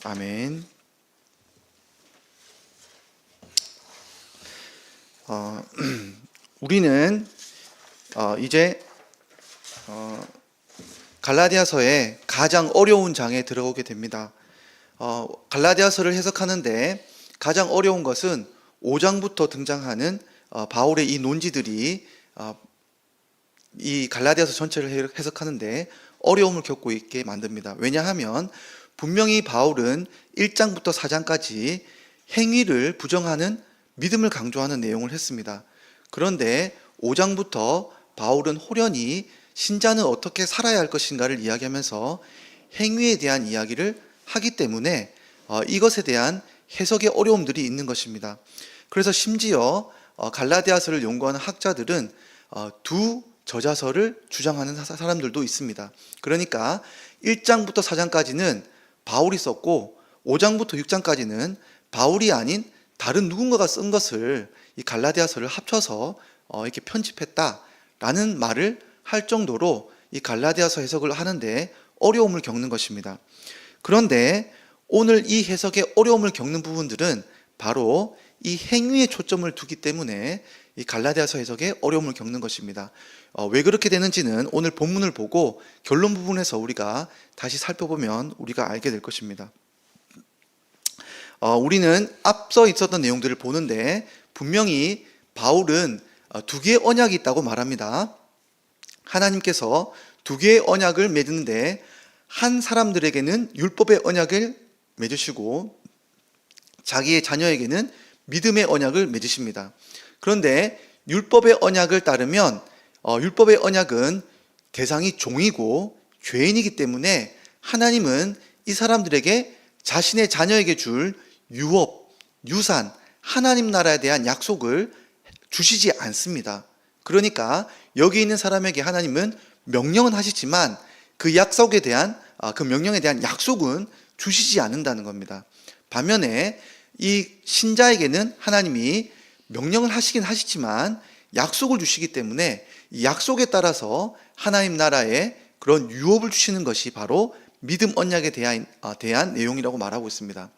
아멘. 우리는 이제 갈라디아서의 가장 어려운 장에 들어오게 됩니다. 갈라디아서를 해석하는데 가장 어려운 것은 5장부터 등장하는 바울의 이 논지들이 이 갈라디아서 전체를 해석하는데 어려움을 겪고 있게 만듭니다. 왜냐하면 분명히 바울은 1장부터 4장까지 행위를 부정하는 믿음을 강조하는 내용을 했습니다. 그런데 5장부터 바울은 호련히 신자는 어떻게 살아야 할 것인가를 이야기하면서 행위에 대한 이야기를 하기 때문에 이것에 대한 해석의 어려움들이 있는 것입니다. 그래서 심지어 갈라디아서를 연구하는 학자들은 두 저자서를 주장하는 사람들도 있습니다. 그러니까 1장부터 4장까지는 바울이 썼고 5장부터 6장까지는 바울이 아닌 다른 누군가가 쓴 것을 이 갈라디아서를 합쳐서 이렇게 편집했다라는 말을 할 정도로 이 갈라디아서 해석을 하는데 어려움을 겪는 것입니다. 그런데 오늘 이 해석에 어려움을 겪는 부분들은 바로 이 행위에 초점을 두기 때문에 이 갈라디아서 해석에 어려움을 겪는 것입니다. 왜 그렇게 되는지는 오늘 본문을 보고 결론 부분에서 우리가 다시 살펴보면 우리가 알게 될 것입니다. 우리는 앞서 있었던 내용들을 보는데 분명히 바울은 두 개의 언약이 있다고 말합니다. 하나님께서 두 개의 언약을 맺는데 한 사람들에게는 율법의 언약을 맺으시고 자기의 자녀에게는 믿음의 언약을 맺으십니다. 그런데 율법의 언약을 따르면 율법의 언약은 대상이 종이고 죄인이기 때문에 하나님은 이 사람들에게 자신의 자녀에게 줄 유업, 유산, 하나님 나라에 대한 약속을 주시지 않습니다. 그러니까 여기 있는 사람에게 하나님은 명령은 하시지만 그 약속에 대한 그 명령에 대한 약속은 주시지 않는다는 겁니다. 반면에 이 신자에게는 하나님이 명령을 하시긴 하시지만 약속을 주시기 때문에 이 약속에 따라서 하나님 나라에 그런 유업을 주시는 것이 바로 믿음 언약에 대한 내용이라고 말하고 있습니다.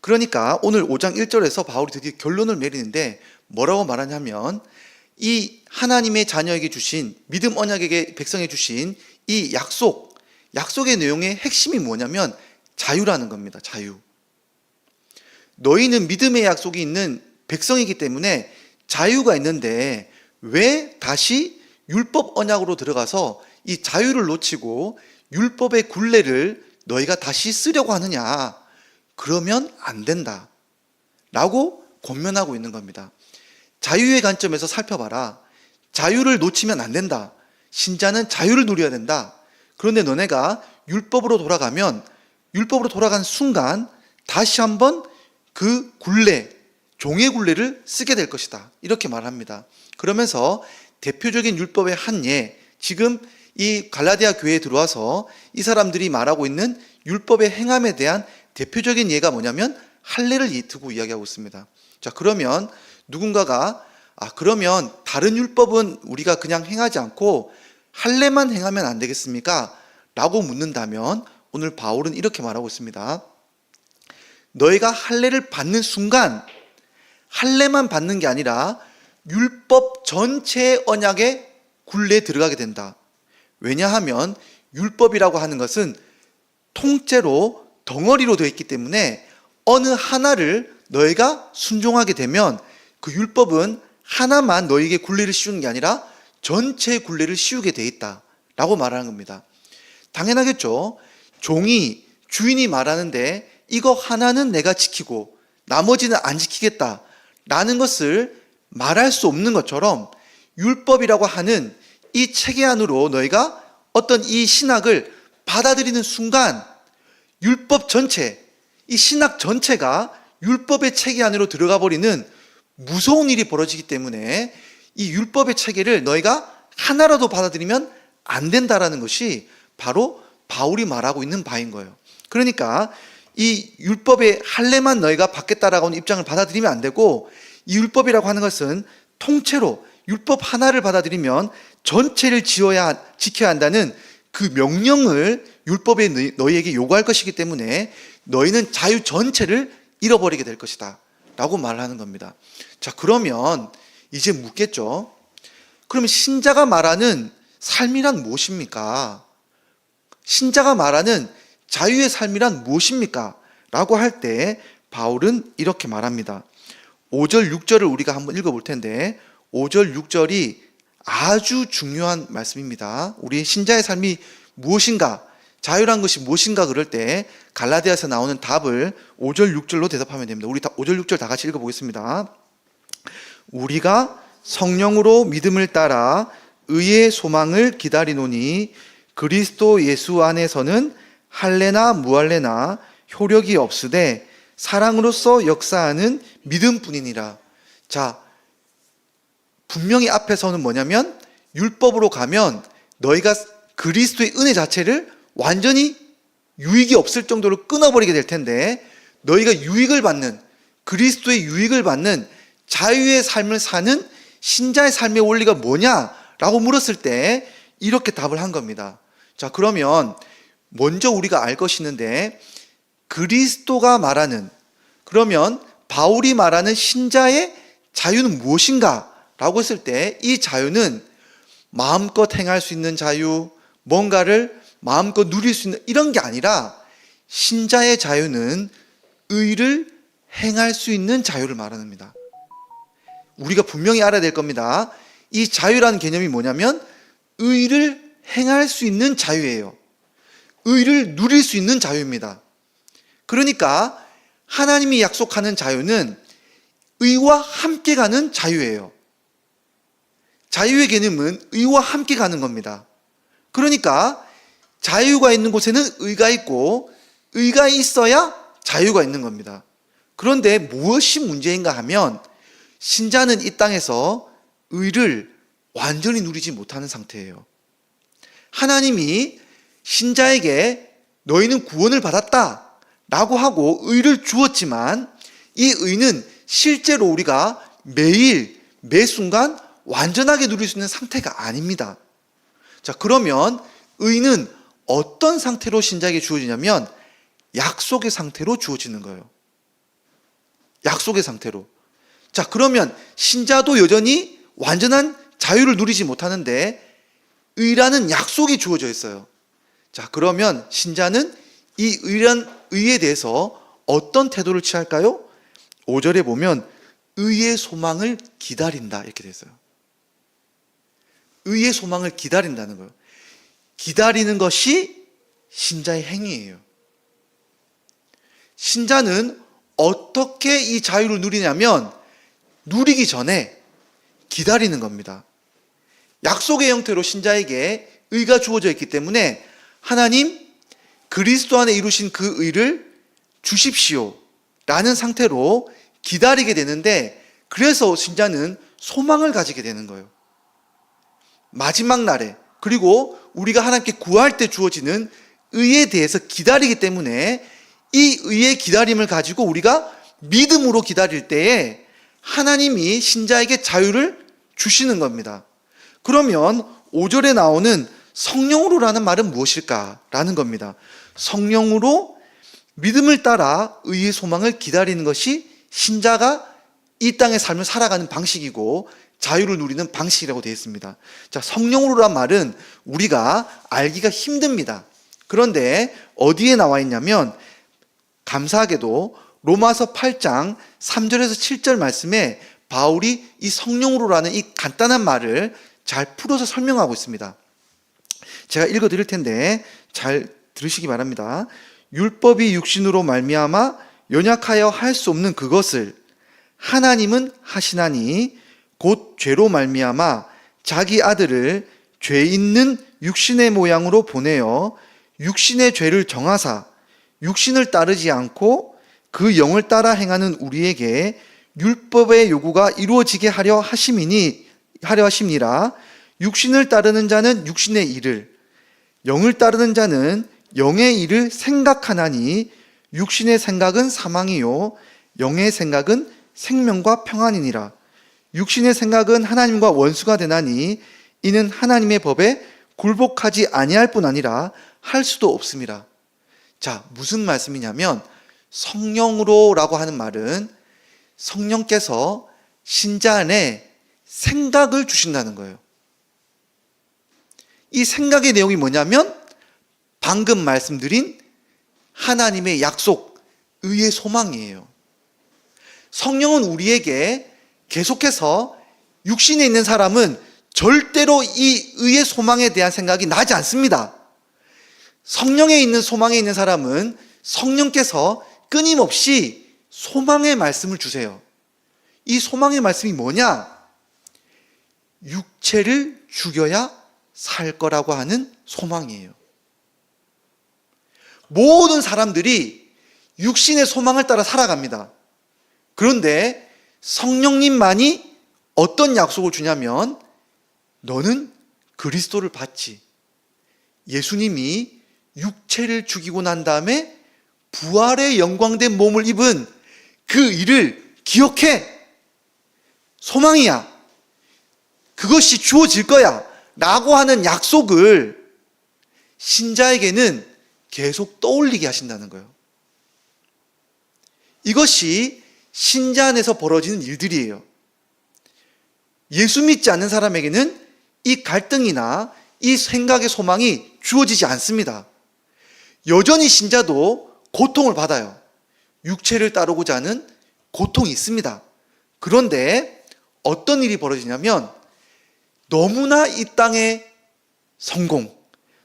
그러니까 오늘 5장 1절에서 바울이 드디어 결론을 내리는데 뭐라고 말하냐면 이 하나님의 자녀에게 주신 믿음 언약에게 백성에 주신 이 약속의 내용의 핵심이 뭐냐면 자유라는 겁니다. 자유. 너희는 믿음의 약속이 있는 백성이기 때문에 자유가 있는데 왜 다시 율법 언약으로 들어가서 이 자유를 놓치고 율법의 굴레를 너희가 다시 쓰려고 하느냐? 그러면 안 된다 라고 권면하고 있는 겁니다. 자유의 관점에서 살펴봐라. 자유를 놓치면 안 된다. 신자는 자유를 누려야 된다. 그런데 너네가 율법으로 돌아가면 율법으로 돌아간 순간 다시 한번 그 굴레, 종의 굴레를 쓰게 될 것이다. 이렇게 말합니다. 그러면서 대표적인 율법의 한 예, 지금 이 갈라디아 교회에 들어와서 이 사람들이 말하고 있는 율법의 행함에 대한 대표적인 예가 뭐냐면 할례를 두고 이야기하고 있습니다. 자, 그러면 누군가가 그러면 다른 율법은 우리가 그냥 행하지 않고 할례만 행하면 안 되겠습니까? 라고 묻는다면 오늘 바울은 이렇게 말하고 있습니다. 너희가 할례를 받는 순간 할례만 받는 게 아니라 율법 전체의 언약에 굴레에 들어가게 된다. 왜냐하면 율법이라고 하는 것은 통째로 덩어리로 되어 있기 때문에 어느 하나를 너희가 순종하게 되면 그 율법은 하나만 너희에게 굴레를 씌우는 게 아니라 전체의 굴레를 씌우게 돼 있다 라고 말하는 겁니다. 당연하겠죠. 종이 주인이 말하는데 이거 하나는 내가 지키고 나머지는 안 지키겠다 라는 것을 말할 수 없는 것처럼 율법이라고 하는 이 체계 안으로 너희가 어떤 이 신학을 받아들이는 순간 율법 전체, 이 신학 전체가 율법의 체계 안으로 들어가 버리는 무서운 일이 벌어지기 때문에 이 율법의 체계를 너희가 하나라도 받아들이면 안 된다라는 것이 바로 바울이 말하고 있는 바인 거예요. 그러니까 이 율법의 할례만 너희가 받겠다라고 하는 입장을 받아들이면 안 되고 이 율법이라고 하는 것은 통째로 율법 하나를 받아들이면 전체를 지켜야 한다는 그 명령을 율법에 너희에게 요구할 것이기 때문에 너희는 자유 전체를 잃어버리게 될 것이다 라고 말을 하는 겁니다. 자, 그러면 이제 묻겠죠. 그러면 신자가 말하는 삶이란 무엇입니까? 신자가 말하는 자유의 삶이란 무엇입니까? 라고 할 때 바울은 이렇게 말합니다. 5절, 6절을 우리가 한번 읽어볼 텐데 5절, 6절이 아주 중요한 말씀입니다. 우리 신자의 삶이 무엇인가, 자유란 것이 무엇인가 그럴 때 갈라디아에서 나오는 답을 5절, 6절로 대답하면 됩니다. 우리 5절, 6절 다 같이 읽어보겠습니다. 우리가 성령으로 믿음을 따라 의의 소망을 기다리노니 그리스도 예수 안에서는 할례나 무할례나 효력이 없으되 사랑으로서 역사하는 믿음뿐이니라. 자, 분명히 앞에서는 뭐냐면 율법으로 가면 너희가 그리스도의 은혜 자체를 완전히 유익이 없을 정도로 끊어버리게 될 텐데 너희가 유익을 받는, 그리스도의 유익을 받는 자유의 삶을 사는 신자의 삶의 원리가 뭐냐라고 물었을 때 이렇게 답을 한 겁니다. 자, 그러면 먼저 우리가 알 것이 있는데 그리스도가 말하는, 그러면 바울이 말하는 신자의 자유는 무엇인가? 라고 했을 때 이 자유는 마음껏 행할 수 있는 자유, 뭔가를 마음껏 누릴 수 있는 이런 게 아니라 신자의 자유는 의를 행할 수 있는 자유를 말합니다. 우리가 분명히 알아야 될 겁니다. 이 자유라는 개념이 뭐냐면 의를 행할 수 있는 자유예요. 의를 누릴 수 있는 자유입니다. 그러니까 하나님이 약속하는 자유는 의와 함께 가는 자유예요. 자유의 개념은 의와 함께 가는 겁니다. 그러니까 자유가 있는 곳에는 의가 있고 의가 있어야 자유가 있는 겁니다. 그런데 무엇이 문제인가 하면 신자는 이 땅에서 의를 완전히 누리지 못하는 상태예요. 하나님이 신자에게 너희는 구원을 받았다 라고 하고 의를 주었지만 이 의는 실제로 우리가 매일 매 순간 완전하게 누릴 수 있는 상태가 아닙니다. 자, 그러면 의는 어떤 상태로 신자에게 주어지냐면 약속의 상태로 주어지는 거예요. 약속의 상태로. 자, 그러면 신자도 여전히 완전한 자유를 누리지 못하는데 의라는 약속이 주어져 있어요. 자, 그러면 신자는 이 의에 대해서 어떤 태도를 취할까요? 5절에 보면 의의 소망을 기다린다 이렇게 돼 있어요. 의의 소망을 기다린다는 거예요. 기다리는 것이 신자의 행위예요. 신자는 어떻게 이 자유를 누리냐면 누리기 전에 기다리는 겁니다. 약속의 형태로 신자에게 의가 주어져 있기 때문에 하나님 그리스도 안에 이루신 그 의를 주십시오 라는 상태로 기다리게 되는데 그래서 신자는 소망을 가지게 되는 거예요. 마지막 날에, 그리고 우리가 하나님께 구할 때 주어지는 의에 대해서 기다리기 때문에 이 의의 기다림을 가지고 우리가 믿음으로 기다릴 때에 하나님이 신자에게 자유를 주시는 겁니다. 그러면 5절에 나오는 성령으로라는 말은 무엇일까라는 겁니다. 성령으로 믿음을 따라 의의 소망을 기다리는 것이 신자가 이 땅의 삶을 살아가는 방식이고 자유를 누리는 방식이라고 되어 있습니다. 자, 성령으로란 말은 우리가 알기가 힘듭니다. 그런데 어디에 나와 있냐면 감사하게도 로마서 8장 3절에서 7절 말씀에 바울이 이 성령으로라는 이 간단한 말을 잘 풀어서 설명하고 있습니다. 제가 읽어 드릴 텐데 잘 들으시기 바랍니다. 율법이 육신으로 말미암아 연약하여 할 수 없는 그것을 하나님은 하시나니 곧 죄로 말미암아 자기 아들을 죄 있는 육신의 모양으로 보내어 육신의 죄를 정하사 육신을 따르지 않고 그 영을 따라 행하는 우리에게 율법의 요구가 이루어지게 하려 하심이라. 육신을 따르는 자는 육신의 일을, 영을 따르는 자는 영의 일을 생각하나니 육신의 생각은 사망이요 영의 생각은 생명과 평안이니라. 육신의 생각은 하나님과 원수가 되나니 이는 하나님의 법에 굴복하지 아니할 뿐 아니라 할 수도 없음이라. 자, 무슨 말씀이냐면 성령으로라고 하는 말은 성령께서 신자 안에 생각을 주신다는 거예요. 이 생각의 내용이 뭐냐면 방금 말씀드린 하나님의 약속, 의의 소망이에요. 성령은 우리에게 계속해서 육신에 있는 사람은 절대로 이 의의 소망에 대한 생각이 나지 않습니다. 성령에 있는 소망에 있는 사람은 성령께서 끊임없이 소망의 말씀을 주세요. 이 소망의 말씀이 뭐냐? 육체를 죽여야 살 거라고 하는 소망이에요. 모든 사람들이 육신의 소망을 따라 살아갑니다. 그런데 성령님만이 어떤 약속을 주냐면 너는 그리스도를 받지. 예수님이 육체를 죽이고 난 다음에 부활의 영광된 몸을 입은 그 일을 기억해. 소망이야. 그것이 주어질 거야. 라고 하는 약속을 신자에게는 계속 떠올리게 하신다는 거예요. 이것이 신자 안에서 벌어지는 일들이에요. 예수 믿지 않는 사람에게는 이 갈등이나 이 생각의 소망이 주어지지 않습니다. 여전히 신자도 고통을 받아요. 육체를 따르고자 하는 고통이 있습니다. 그런데 어떤 일이 벌어지냐면 너무나 이 땅의 성공,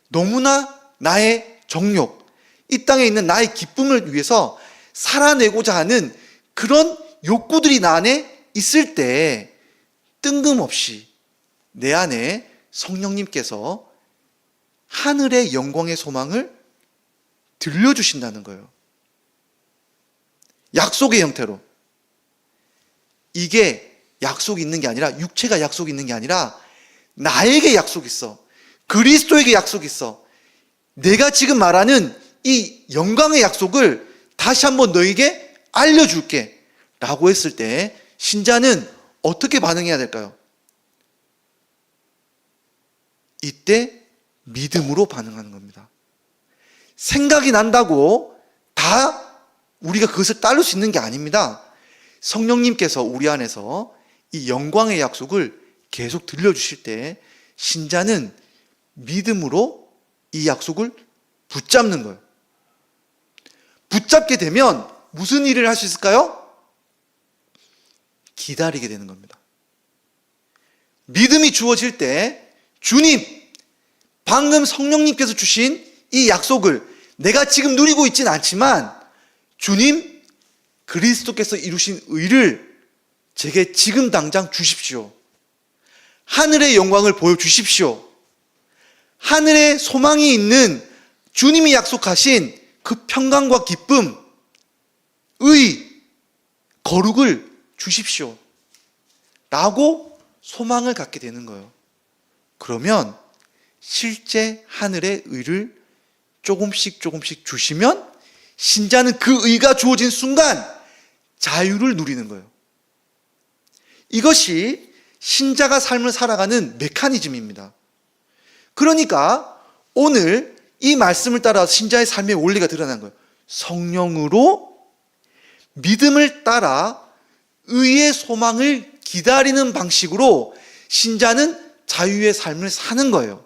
너무나 나의 정욕, 이 땅에 있는 나의 기쁨을 위해서 살아내고자 하는 그런 욕구들이 나 안에 있을 때 뜬금없이 내 안에 성령님께서 하늘의 영광의 소망을 들려주신다는 거예요. 약속의 형태로. 이게 약속이 있는 게 아니라, 육체가 약속이 있는 게 아니라 나에게 약속이 있어. 그리스도에게 약속이 있어. 내가 지금 말하는 이 영광의 약속을 다시 한번 너에게 알려줄게 라고 했을 때 신자는 어떻게 반응해야 될까요? 이때 믿음으로 반응하는 겁니다. 생각이 난다고 다 우리가 그것을 따를 수 있는 게 아닙니다. 성령님께서 우리 안에서 이 영광의 약속을 계속 들려주실 때 신자는 믿음으로 이 약속을 붙잡는 거예요. 붙잡게 되면 무슨 일을 할 수 있을까요? 기다리게 되는 겁니다. 믿음이 주어질 때 주님, 방금 성령님께서 주신 이 약속을 내가 지금 누리고 있지는 않지만 주님, 그리스도께서 이루신 의를 제게 지금 당장 주십시오. 하늘의 영광을 보여주십시오. 하늘에 소망이 있는 주님이 약속하신 그 평강과 기쁨, 의, 거룩을 주십시오. 라고 소망을 갖게 되는 거예요. 그러면 실제 하늘의 의를 조금씩 주시면 신자는 그 의가 주어진 순간 자유를 누리는 거예요. 이것이 신자가 삶을 살아가는 메커니즘입니다. 그러니까 오늘 이 말씀을 따라 신자의 삶의 원리가 드러난 거예요. 성령으로 믿음을 따라 의의 소망을 기다리는 방식으로 신자는 자유의 삶을 사는 거예요.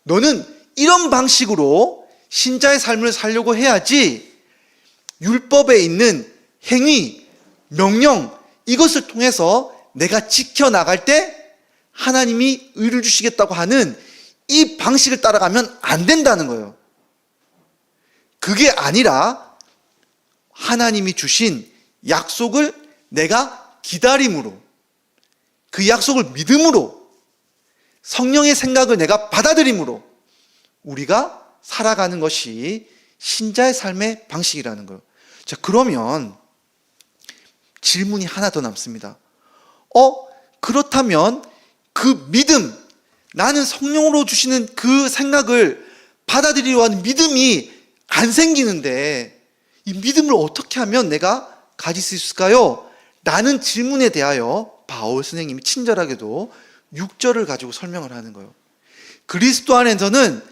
너는 이런 방식으로 신자의 삶을 살려고 해야지 율법에 있는 행위, 명령, 이것을 통해서 내가 지켜나갈 때 하나님이 의를 주시겠다고 하는 이 방식을 따라가면 안 된다는 거예요. 그게 아니라 하나님이 주신 약속을 내가 기다림으로, 그 약속을 믿음으로, 성령의 생각을 내가 받아들임으로 우리가 살아가는 것이 신자의 삶의 방식이라는 거예요. 자, 그러면 질문이 하나 더 남습니다. 그렇다면 그 믿음, 나는 성령으로 주시는 그 생각을 받아들이려 하는 믿음이 안 생기는데 이 믿음을 어떻게 하면 내가 가질 수 있을까요? 라는 질문에 대하여 바울 선생님이 친절하게도 6절을 가지고 설명을 하는 거예요. 그리스도 안에서는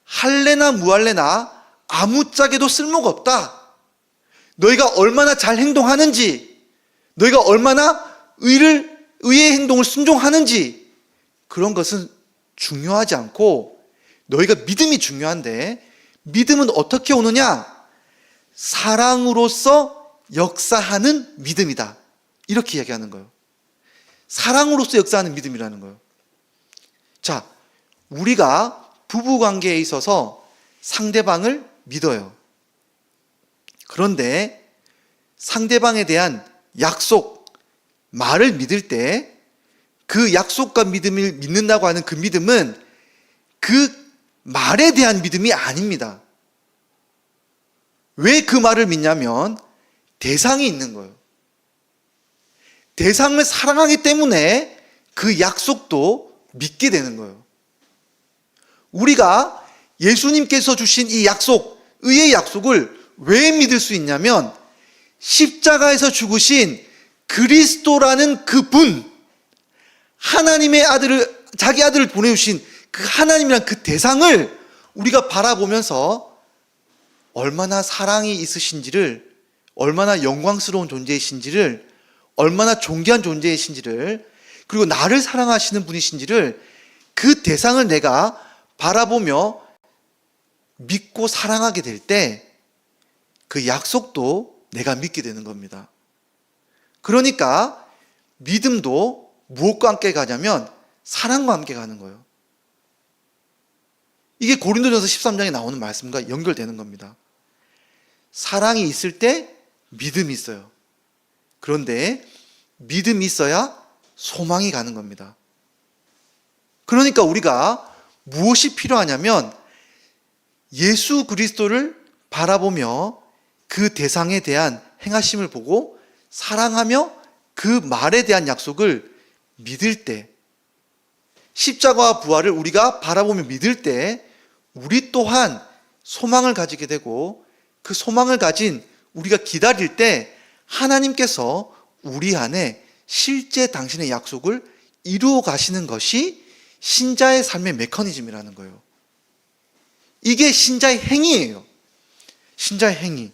할래나 무할래나 아무짝에도 쓸모가 없다. 너희가 얼마나 잘 행동하는지, 너희가 얼마나 의의 행동을 순종하는지, 그런 것은 중요하지 않고 너희가 믿음이 중요한데, 믿음은 어떻게 오느냐? 사랑으로서 역사하는 믿음이다. 이렇게 이야기하는 거예요. 사랑으로서 역사하는 믿음이라는 거예요. 자, 우리가 부부관계에 있어서 상대방을 믿어요. 그런데 상대방에 대한 약속, 말을 믿을 때 그 약속과 믿음을 믿는다고 하는 그 믿음은 그 말에 대한 믿음이 아닙니다. 왜 그 말을 믿냐면 대상이 있는 거예요. 대상을 사랑하기 때문에 그 약속도 믿게 되는 거예요. 우리가 예수님께서 주신 이 약속, 의의 약속을 왜 믿을 수 있냐면 십자가에서 죽으신 그리스도라는 그분, 하나님의 아들을, 자기 아들을 보내주신 그 하나님이란 그 대상을 우리가 바라보면서 얼마나 사랑이 있으신지를, 얼마나 영광스러운 존재이신지를, 얼마나 존귀한 존재이신지를, 그리고 나를 사랑하시는 분이신지를, 그 대상을 내가 바라보며 믿고 사랑하게 될 때 그 약속도 내가 믿게 되는 겁니다. 그러니까 믿음도 무엇과 함께 가냐면 사랑과 함께 가는 거예요. 이게 고린도전서 13장에 나오는 말씀과 연결되는 겁니다. 사랑이 있을 때 믿음이 있어요. 그런데 믿음이 있어야 소망이 가는 겁니다. 그러니까 우리가 무엇이 필요하냐면 예수 그리스도를 바라보며 그 대상에 대한 행하심을 보고 사랑하며 그 말에 대한 약속을 믿을 때, 십자가와 부활을 우리가 바라보며 믿을 때 우리 또한 소망을 가지게 되고, 그 소망을 가진 우리가 기다릴 때 하나님께서 우리 안에 실제 당신의 약속을 이루어 가시는 것이 신자의 삶의 메커니즘이라는 거예요. 이게 신자의 행위예요. 신자의 행위.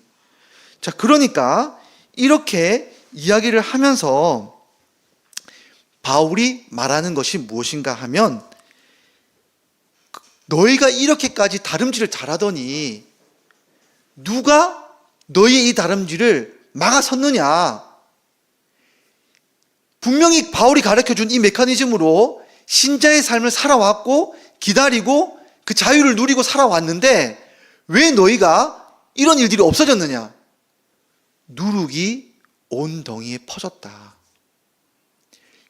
자, 그러니까 이렇게 이야기를 하면서 바울이 말하는 것이 무엇인가 하면, 너희가 이렇게까지 다름질을 잘하더니 누가 너희의 이 다름질을 막아섰느냐? 분명히 바울이 가르쳐준 이 메커니즘으로 신자의 삶을 살아왔고 기다리고 그 자유를 누리고 살아왔는데 왜 너희가 이런 일들이 없어졌느냐? 누룩이 온 덩이에 퍼졌다.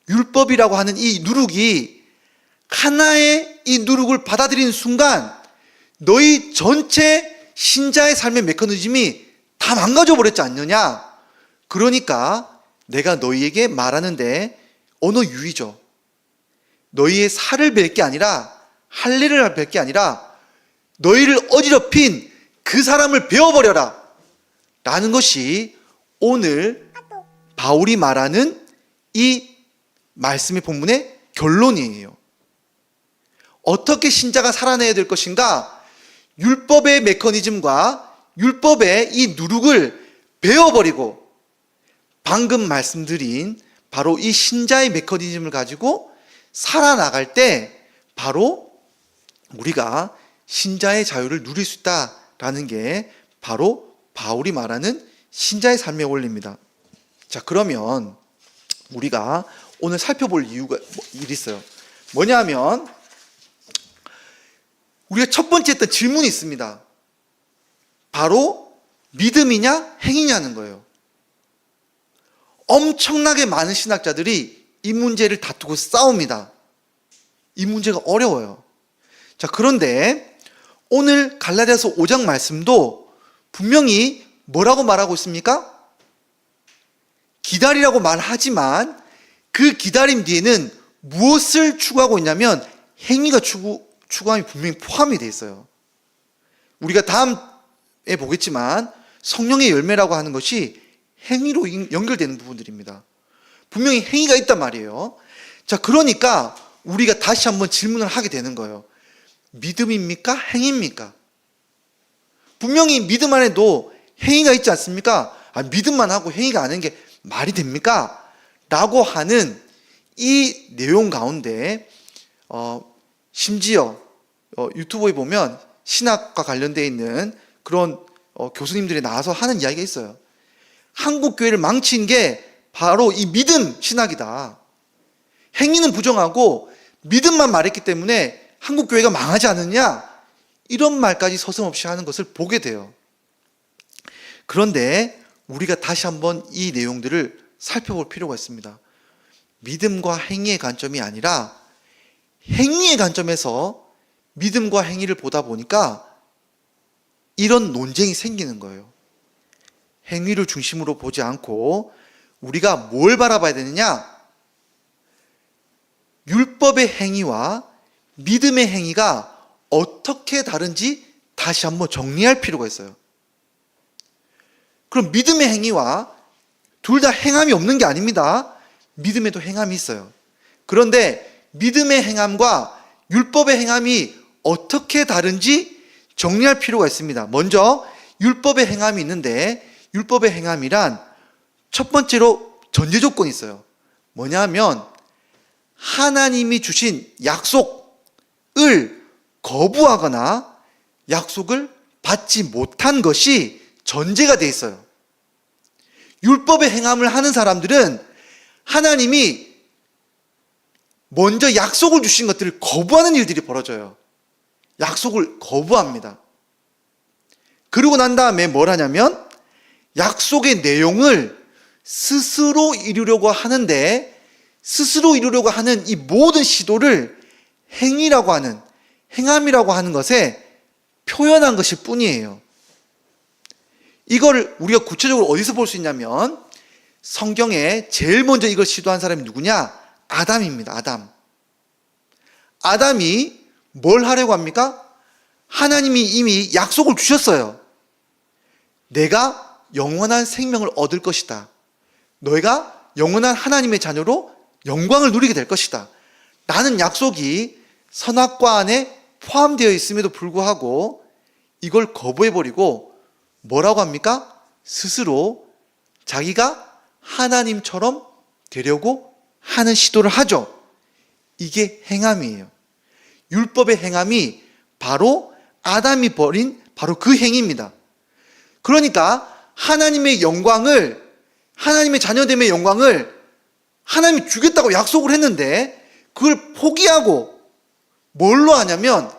율법이라고 하는 이 누룩이, 하나의 이 누룩을 받아들이는 순간 너희 전체 신자의 삶의 메커니즘이 다 망가져 버렸지 않느냐? 그러니까 내가 너희에게 말하는데 언어 유의죠. 너희의 살을 뵐 게 아니라, 할례를 뵐 게 아니라 너희를 어지럽힌 그 사람을 베어버려라 라는 것이 오늘 바울이 말하는 이 말씀의 본문의 결론이에요. 어떻게 신자가 살아내야 될 것인가? 율법의 메커니즘과 율법의 이 누룩을 베어버리고, 방금 말씀드린 바로 이 신자의 메커니즘을 가지고 살아나갈 때 바로 우리가 신자의 자유를 누릴 수 있다라는 게 바로 바울이 말하는 신자의 삶의 원리입니다. 자, 그러면 우리가 오늘 살펴볼 일이 있어요. 뭐냐면 우리가 첫 번째 했던 질문이 있습니다. 바로 믿음이냐 행위냐는 거예요. 엄청나게 많은 신학자들이 이 문제를 다투고 싸웁니다. 이 문제가 어려워요. 자, 그런데 오늘 갈라디아서 5장 말씀도 분명히 뭐라고 말하고 있습니까? 기다리라고 말하지만 그 기다림 뒤에는 무엇을 추구하고 있냐면 행위가 추구함이 분명히 포함이 되어 있어요. 우리가 다음에 보겠지만 성령의 열매라고 하는 것이 행위로 연결되는 부분들입니다. 분명히 행위가 있단 말이에요. 자, 그러니까 우리가 다시 한번 질문을 하게 되는 거예요. 믿음입니까? 행위입니까? 분명히 믿음 안에도 행위가 있지 않습니까? 믿음만 하고 행위가 안 하는 게 말이 됩니까? 라고 하는 이 내용 가운데 심지어 유튜브에 보면 신학과 관련되어 있는 그런 교수님들이 나와서 하는 이야기가 있어요. 한국 교회를 망친 게 바로 이 믿음 신학이다. 행위는 부정하고 믿음만 말했기 때문에 한국 교회가 망하지 않느냐, 이런 말까지 서슴없이 하는 것을 보게 돼요. 그런데 우리가 다시 한번 이 내용들을 살펴볼 필요가 있습니다. 믿음과 행위의 관점이 아니라 행위의 관점에서 믿음과 행위를 보다 보니까 이런 논쟁이 생기는 거예요. 행위를 중심으로 보지 않고 우리가 뭘 바라봐야 되느냐? 율법의 행위와 믿음의 행위가 어떻게 다른지 다시 한번 정리할 필요가 있어요. 그럼 믿음의 행위와 둘 다 행함이 없는 게 아닙니다. 믿음에도 행함이 있어요. 그런데 믿음의 행함과 율법의 행함이 어떻게 다른지 정리할 필요가 있습니다. 먼저 율법의 행함이 있는데, 율법의 행함이란 첫 번째로 전제 조건이 있어요. 뭐냐 하면 하나님이 주신 약속을 거부하거나 약속을 받지 못한 것이 전제가 돼 있어요. 율법의 행함을 하는 사람들은 하나님이 먼저 약속을 주신 것들을 거부하는 일들이 벌어져요. 약속을 거부합니다. 그러고 난 다음에 뭘 하냐면 약속의 내용을 스스로 이루려고 하는데, 스스로 이루려고 하는 이 모든 시도를 행위라고 하는, 행함이라고 하는 것에 표현한 것일 뿐이에요. 이걸 우리가 구체적으로 어디서 볼 수 있냐면 성경에 제일 먼저 이걸 시도한 사람이 누구냐? 아담입니다. 아담이 뭘 하려고 합니까? 하나님이 이미 약속을 주셨어요. 내가 영원한 생명을 얻을 것이다. 너희가 영원한 하나님의 자녀로 영광을 누리게 될 것이다. 라는 약속이 선악과 안에 포함되어 있음에도 불구하고 이걸 거부해버리고 뭐라고 합니까? 스스로 자기가 하나님처럼 되려고 하는 시도를 하죠. 이게 행함이에요. 율법의 행함이 바로 아담이 벌인 바로 그 행위입니다. 그러니까 하나님의 영광을, 하나님의 자녀됨의 영광을 하나님이 주겠다고 약속을 했는데 그걸 포기하고 뭘로 하냐면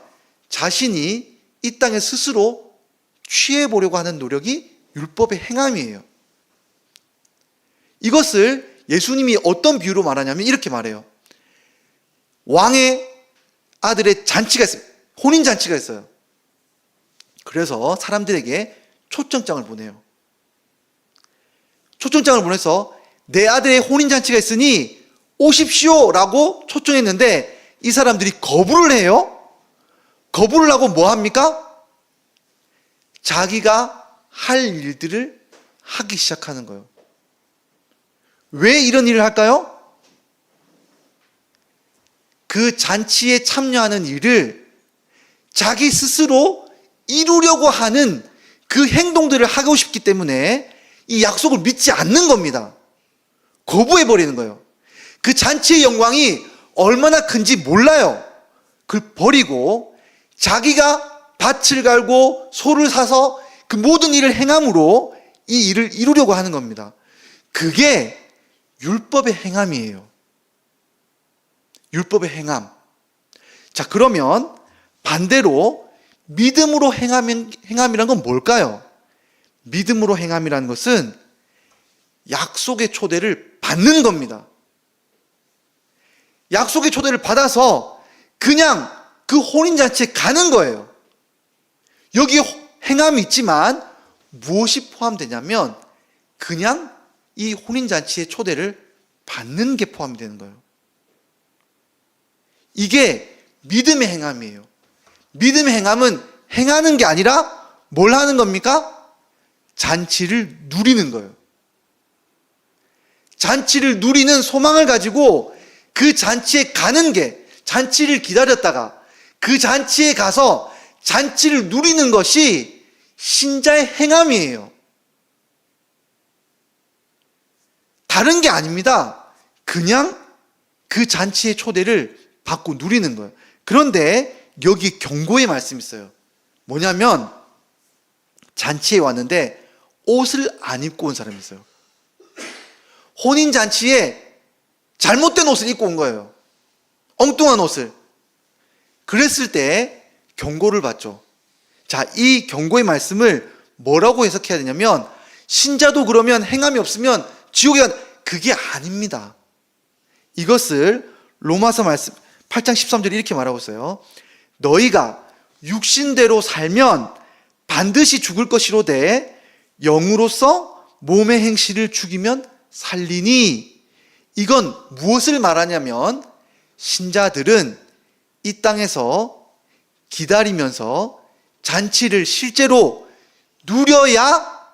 자신이 이 땅에 스스로 취해보려고 하는 노력이 율법의 행함이에요. 이것을 예수님이 어떤 비유로 말하냐면 이렇게 말해요. 왕의 아들의 잔치가 있어요. 혼인잔치가 있어요. 그래서 사람들에게 초청장을 보내요. 초청장을 보내서 내 아들의 혼인잔치가 있으니 오십시오 라고 초청했는데 이 사람들이 거부를 해요. 거부를 하고 뭐 합니까? 자기가 할 일들을 하기 시작하는 거예요. 왜 이런 일을 할까요? 그 잔치에 참여하는 일을 자기 스스로 이루려고 하는 그 행동들을 하고 싶기 때문에 이 약속을 믿지 않는 겁니다. 거부해버리는 거예요. 그 잔치의 영광이 얼마나 큰지 몰라요. 그걸 버리고 자기가 밭을 갈고 소를 사서 그 모든 일을 행함으로 이 일을 이루려고 하는 겁니다. 그게 율법의 행함이에요. 율법의 행함. 자, 그러면 반대로 믿음으로 행함이란 건 뭘까요? 믿음으로 행함이라는 것은 약속의 초대를 받는 겁니다. 약속의 초대를 받아서 그냥 그 혼인잔치에 가는 거예요. 여기에 행함이 있지만 무엇이 포함되냐면 그냥 이 혼인잔치의 초대를 받는 게 포함이 되는 거예요. 이게 믿음의 행함이에요. 믿음의 행함은 행하는 게 아니라 뭘 하는 겁니까? 잔치를 누리는 거예요. 잔치를 누리는 소망을 가지고 그 잔치에 가는 게, 잔치를 기다렸다가 그 잔치에 가서 잔치를 누리는 것이 신자의 행함이에요. 다른 게 아닙니다. 그냥 그 잔치의 초대를 받고 누리는 거예요. 그런데 여기 경고의 말씀이 있어요. 뭐냐면 잔치에 왔는데 옷을 안 입고 온 사람이 있어요. 혼인잔치에 잘못된 옷을 입고 온 거예요. 엉뚱한 옷을. 그랬을 때 경고를 받죠. 자, 이 경고의 말씀을 뭐라고 해석해야 되냐면 신자도 그러면 행함이 없으면 지옥에 간, 그게 아닙니다. 이것을 로마서 말씀 8장 13절에 이렇게 말하고 있어요. 너희가 육신대로 살면 반드시 죽을 것이로되 영으로서 몸의 행실을 죽이면 살리니. 이건 무엇을 말하냐면 신자들은 이 땅에서 기다리면서 잔치를 실제로 누려야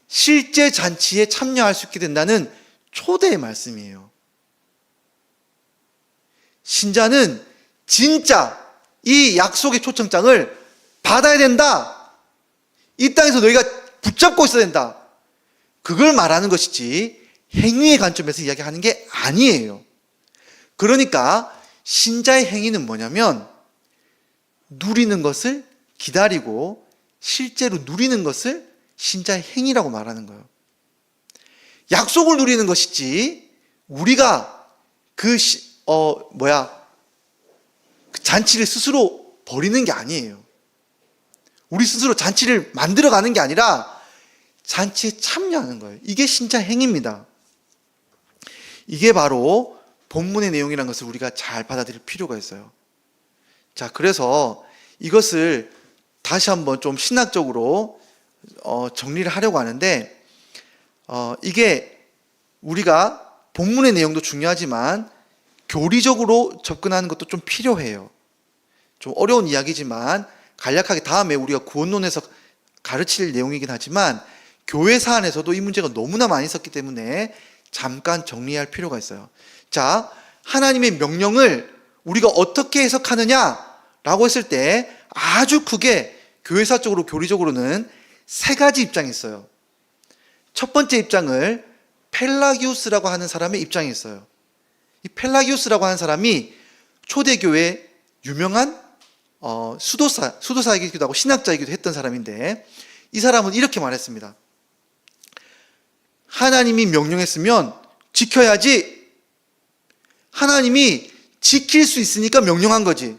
실제 잔치에 참여할 수 있게 된다는 초대의 말씀이에요. 신자는 진짜 이 약속의 초청장을 받아야 된다. 이 땅에서 너희가 붙잡고 있어야 된다. 그걸 말하는 것이지 행위의 관점에서 이야기하는 게 아니에요. 그러니까 신자의 행위는 뭐냐면 누리는 것을 기다리고 실제로 누리는 것을 신자의 행위라고 말하는 거예요. 약속을 누리는 것이지 우리가 그 잔치를 스스로 벌이는 게 아니에요. 우리 스스로 잔치를 만들어가는 게 아니라 잔치에 참여하는 거예요. 이게 신자 행위입니다. 이게 바로 본문의 내용이라는 것을 우리가 잘 받아들일 필요가 있어요. 자, 그래서 이것을 다시 한번 좀 신학적으로 정리를 하려고 하는데 이게 우리가 본문의 내용도 중요하지만 교리적으로 접근하는 것도 좀 필요해요. 좀 어려운 이야기지만 간략하게 다음에 우리가 구원론에서 가르칠 내용이긴 하지만 교회사 안에서도 이 문제가 너무나 많이 있었기 때문에 잠깐 정리할 필요가 있어요. 자, 하나님의 명령을 우리가 어떻게 해석하느냐라고 했을 때 아주 크게 교회사적으로 교리적으로는 세 가지 입장이 있어요. 첫 번째 입장을 펠라기우스라고 하는 사람의 입장이 있어요. 이 펠라기우스라고 하는 사람이 초대교회 유명한 수도사이기도 하고 신학자이기도 했던 사람인데 이 사람은 이렇게 말했습니다. 하나님이 명령했으면 지켜야지. 하나님이 지킬 수 있으니까 명령한 거지.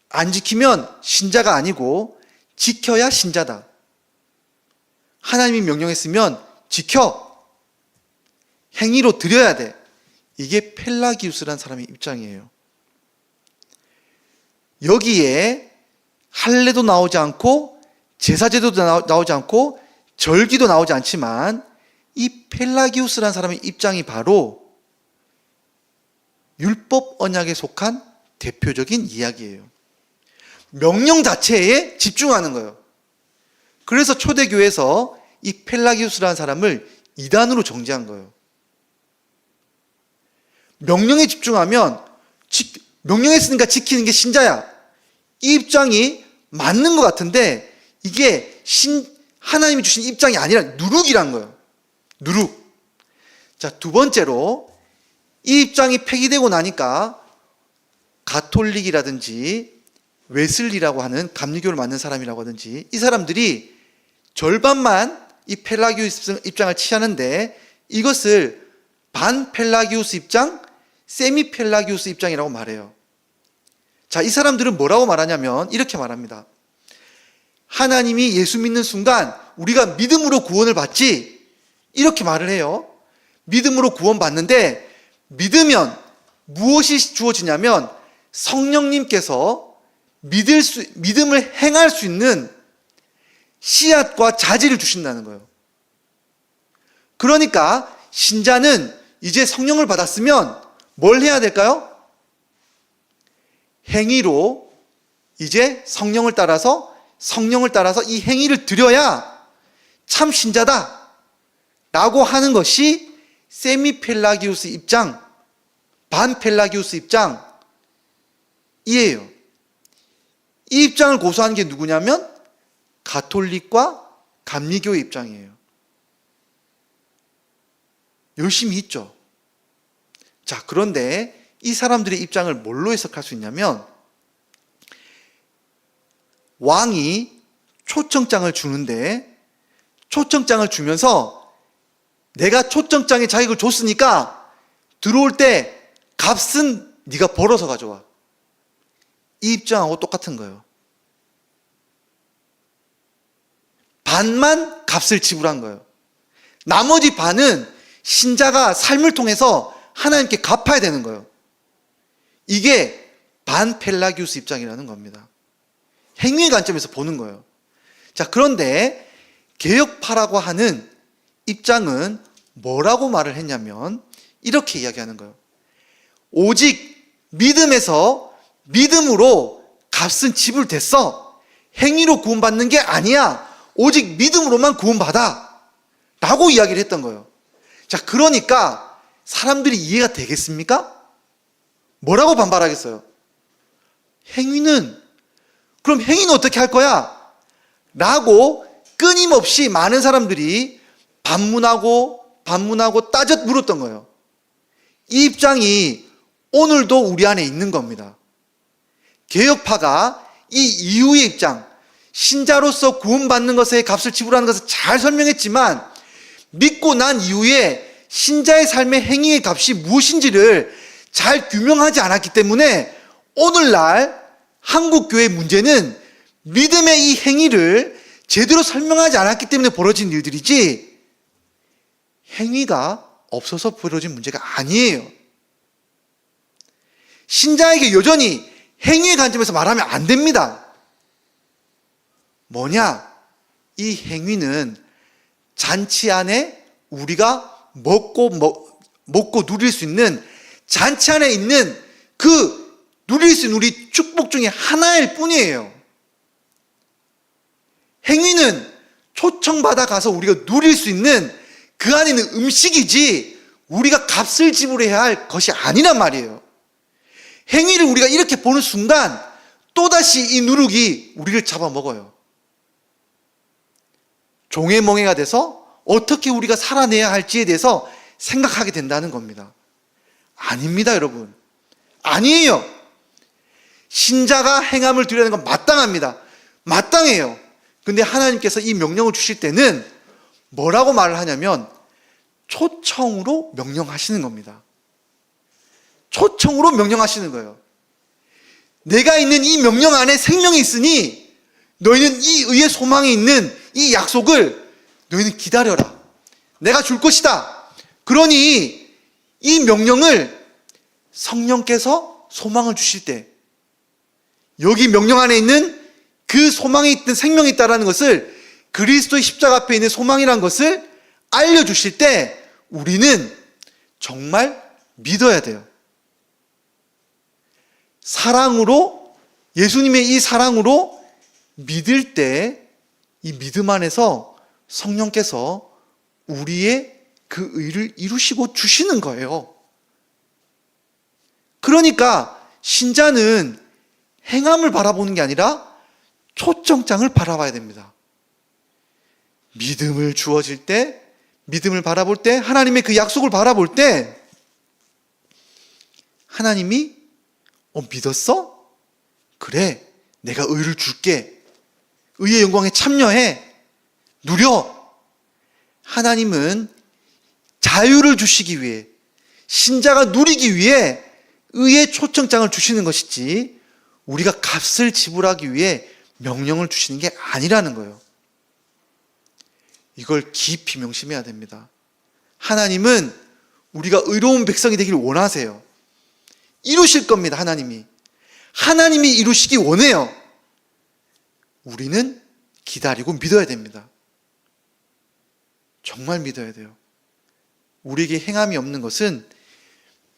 안 지키면 신자가 아니고 지켜야 신자다. 하나님이 명령했으면 지켜. 행위로 드려야 돼. 이게 펠라기우스라는 사람의 입장이에요. 여기에 할례도 나오지 않고 제사제도도 나오지 않고 절기도 나오지 않지만 이 펠라기우스라는 사람의 입장이 바로 율법 언약에 속한 대표적인 이야기예요. 명령 자체에 집중하는 거예요. 그래서 초대교회에서 이 펠라기우스라는 사람을 이단으로 정죄한 거예요. 명령에 집중하면 명령했으니까 지키는 게 신자야. 이 입장이 맞는 것 같은데 이게 하나님이 주신 입장이 아니라 누룩이란 거예요. 누룩. 자, 두 번째로 이 입장이 폐기되고 나니까 가톨릭이라든지 웨슬리라고 하는 감리교를 맡는 사람이라고 하든지 이 사람들이 절반만 이 펠라기우스 입장을 취하는데 이것을 반펠라기우스 입장, 세미펠라기우스 입장이라고 말해요. 자, 이 사람들은 뭐라고 말하냐면 이렇게 말합니다. 하나님이 예수 믿는 순간 우리가 믿음으로 구원을 받지, 이렇게 말을 해요. 믿음으로 구원받는데 믿으면 무엇이 주어지냐면 성령님께서 믿음을 행할 수 있는 씨앗과 자질을 주신다는 거예요. 그러니까 신자는 이제 성령을 받았으면 뭘 해야 될까요? 행위로 이제 성령을 따라서 이 행위를 드려야 참 신자다 라고 하는 것이 세미펠라기우스 입장, 반펠라기우스 입장이에요. 이 입장을 고수하는 게 누구냐면 가톨릭과 감리교의 입장이에요. 열심히 있죠. 자, 그런데 이 사람들의 입장을 뭘로 해석할 수 있냐면, 왕이 초청장을 주는데 초청장을 주면서 내가 초청장에 자격을 줬으니까 들어올 때 값은 네가 벌어서 가져와. 이 입장하고 똑같은 거예요. 반만 값을 지불한 거예요. 나머지 반은 신자가 삶을 통해서 하나님께 갚아야 되는 거예요. 이게 반펠라기우스 입장이라는 겁니다. 행위의 관점에서 보는 거예요. 자, 그런데 개혁파라고 하는 입장은 뭐라고 말을 했냐면 이렇게 이야기하는 거예요. 오직 믿음에서 믿음으로 값은 지불됐어. 행위로 구원받는 게 아니야. 오직 믿음으로만 구원받아. 라고 이야기를 했던 거예요. 자, 그러니까 사람들이 이해가 되겠습니까? 뭐라고 반발하겠어요? 그럼 행위는 어떻게 할 거야? 라고 끊임없이 많은 사람들이 반문하고 따져 물었던 거예요. 이 입장이 오늘도 우리 안에 있는 겁니다. 개혁파가 이 이후의 입장, 신자로서 구원받는 것에 값을 지불하는 것을 잘 설명했지만 믿고 난 이후에 신자의 삶의 행위의 값이 무엇인지를 잘 규명하지 않았기 때문에 오늘날 한국교회의 문제는 믿음의 이 행위를 제대로 설명하지 않았기 때문에 벌어진 일들이지 행위가 없어서 벌어진 문제가 아니에요. 신자에게 여전히 행위의 관점에서 말하면 안 됩니다. 뭐냐? 이 행위는 잔치 안에 우리가 먹고 누릴 수 있는 잔치 안에 있는 누릴 수 있는 우리 축복 중에 하나일 뿐이에요. 행위는 초청받아 가서 우리가 누릴 수 있는 그 안에 있는 음식이지 우리가 값을 지불해야 할 것이 아니란 말이에요. 행위를 우리가 이렇게 보는 순간 또다시 이 누룩이 우리를 잡아먹어요. 종의 멍에가 돼서 어떻게 우리가 살아내야 할지에 대해서 생각하게 된다는 겁니다. 아닙니다, 여러분. 아니에요. 신자가 행함을 드리는 건 마땅합니다. 마땅해요. 근데 하나님께서 이 명령을 주실 때는 뭐라고 말을 하냐면 초청으로 명령하시는 겁니다. 초청으로 명령하시는 거예요. 내가 있는 이 명령 안에 생명이 있으니 너희는 이 의의 소망이 있는 이 약속을 너희는 기다려라. 내가 줄 것이다. 그러니 이 명령을 성령께서 소망을 주실 때 여기 명령 안에 있는 그 소망이 있든 생명이 있다는 것을 그리스도의 십자가 앞에 있는 소망이라는 것을 알려주실 때 우리는 정말 믿어야 돼요. 사랑으로, 예수님의 이 사랑으로 믿을 때 이 믿음 안에서 성령께서 우리의 그 의를 이루시고 주시는 거예요. 그러니까 신자는 행함을 바라보는 게 아니라 초청장을 바라봐야 됩니다. 믿음을 주어질 때, 믿음을 바라볼 때, 하나님의 그 약속을 바라볼 때 하나님이 믿었어? 그래, 내가 의를 줄게. 의의 영광에 참여해. 누려. 하나님은 자유를 주시기 위해, 신자가 누리기 위해 의의 초청장을 주시는 것이지 우리가 값을 지불하기 위해 명령을 주시는 게 아니라는 거예요. 이걸 깊이 명심해야 됩니다. 하나님은 우리가 의로운 백성이 되기를 원하세요. 이루실 겁니다. 하나님이 이루시기 원해요. 우리는 기다리고 믿어야 됩니다. 정말 믿어야 돼요. 우리에게 행함이 없는 것은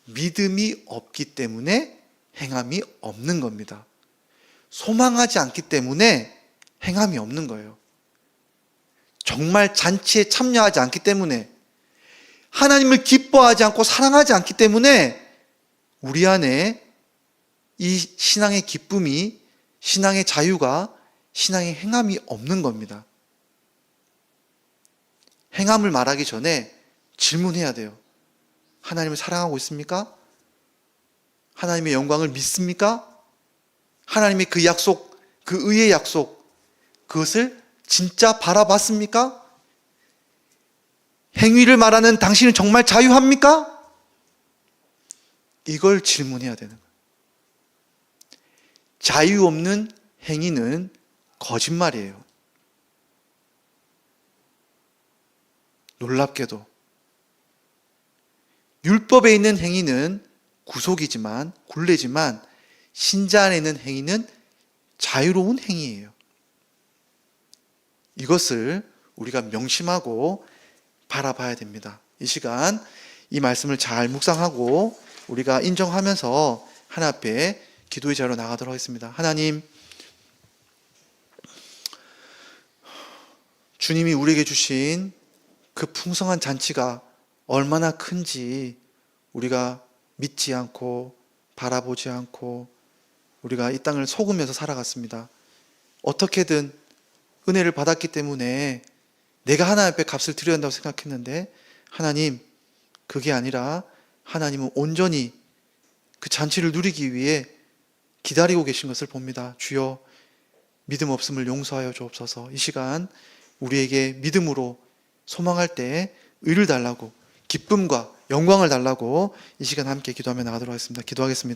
믿음이 없기 때문에 행함이 없는 겁니다. 소망하지 않기 때문에 행함이 없는 거예요. 정말 잔치에 참여하지 않기 때문에, 하나님을 기뻐하지 않고 사랑하지 않기 때문에 우리 안에 이 신앙의 기쁨이, 신앙의 자유가, 신앙의 행함이 없는 겁니다. 행함을 말하기 전에 질문해야 돼요. 하나님을 사랑하고 있습니까? 하나님의 영광을 믿습니까? 하나님의 그 약속, 그 의의 약속, 그것을 진짜 바라봤습니까? 행위를 말하는 당신은 정말 자유합니까? 이걸 질문해야 되는 거예요. 자유 없는 행위는 거짓말이에요. 놀랍게도 율법에 있는 행위는 구속이지만, 굴레지만 신자 안에 있는 행위는 자유로운 행위예요. 이것을 우리가 명심하고 바라봐야 됩니다. 이 시간 이 말씀을 잘 묵상하고 우리가 인정하면서 하나님 앞에 기도의 자리로 나가도록 하겠습니다. 하나님, 주님이 우리에게 주신 그 풍성한 잔치가 얼마나 큰지 우리가 믿지 않고 바라보지 않고 우리가 이 땅을 속으면서 살아갔습니다. 어떻게든 은혜를 받았기 때문에 내가 하나님 앞에 값을 드려야 한다고 생각했는데, 하나님, 그게 아니라 하나님은 온전히 그 잔치를 누리기 위해 기다리고 계신 것을 봅니다. 주여, 믿음 없음을 용서하여 주옵소서. 이 시간 우리에게 믿음으로 소망할 때 의를 달라고, 기쁨과 영광을 달라고 이 시간 함께 기도하며 나가도록 하겠습니다. 기도하겠습니다.